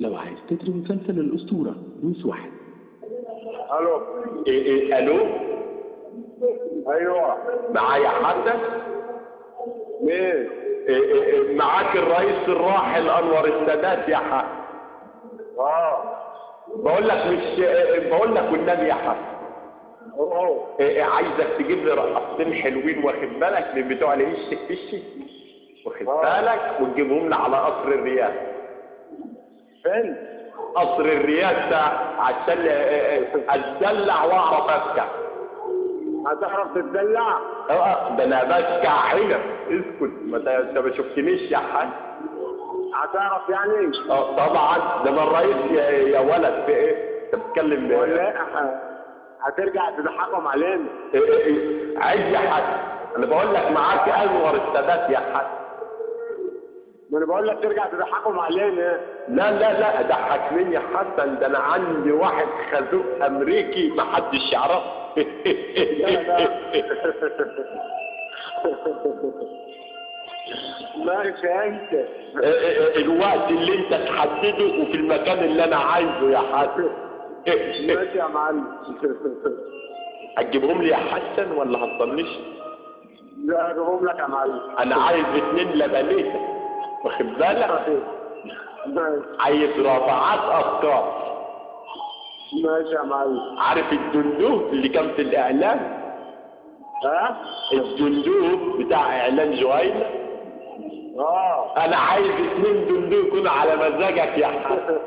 لو عايز تتر مسلسل الأسطورة دوس 1. الو. الو. ايوه معايا حسن. مين؟ معاك الرئيس الراحل انور السادات يا حسن. بقول لك والنبي يا حسن. عايزك تجيب لي رقصتين حلوين واخد بالك من بتوع الهش واخد بالك وتجيبهم لي على قصر الرياض. فين؟ قصر الرياض ده عشان اتدلع واعرف اسكع. هتعرف تتدلع؟ ده انا بسكع هنا. اسكت، ما انت ما شفتنيش يا حاج. هتعرف يعني؟ طبعا، ده انا الرئيس يا ولد. في ايه؟ انت بتتكلم ولا هترجع تضحكهم علينا؟ عيب يا حاج. انا بقول لك معاك انور السادات يا حاج. ما انا بقول لك ترجع تضحكهم علينا. لا اضحك مين يا حسن؟ ده انا عندي واحد خازوق امريكي محدش يعرفه. لا ماشي انت. الوقت اللي انت تحدده وفي المكان اللي انا عايزه يا حسن. ماشي يا معلم. هتجيبهم لي يا حسن ولا هتطنش؟ لا هجيبهم لك يا معلم. انا عايز 2 لبنية واخد بالك. ماشي. عايز رافعات افكار. ماشي يا معلم. عارف الدندوب اللي كان في الاعلان؟ الدندوب بتاع اعلان جوينا. انا عايز 2 دندوب يكونوا على مزاجك يا حسن.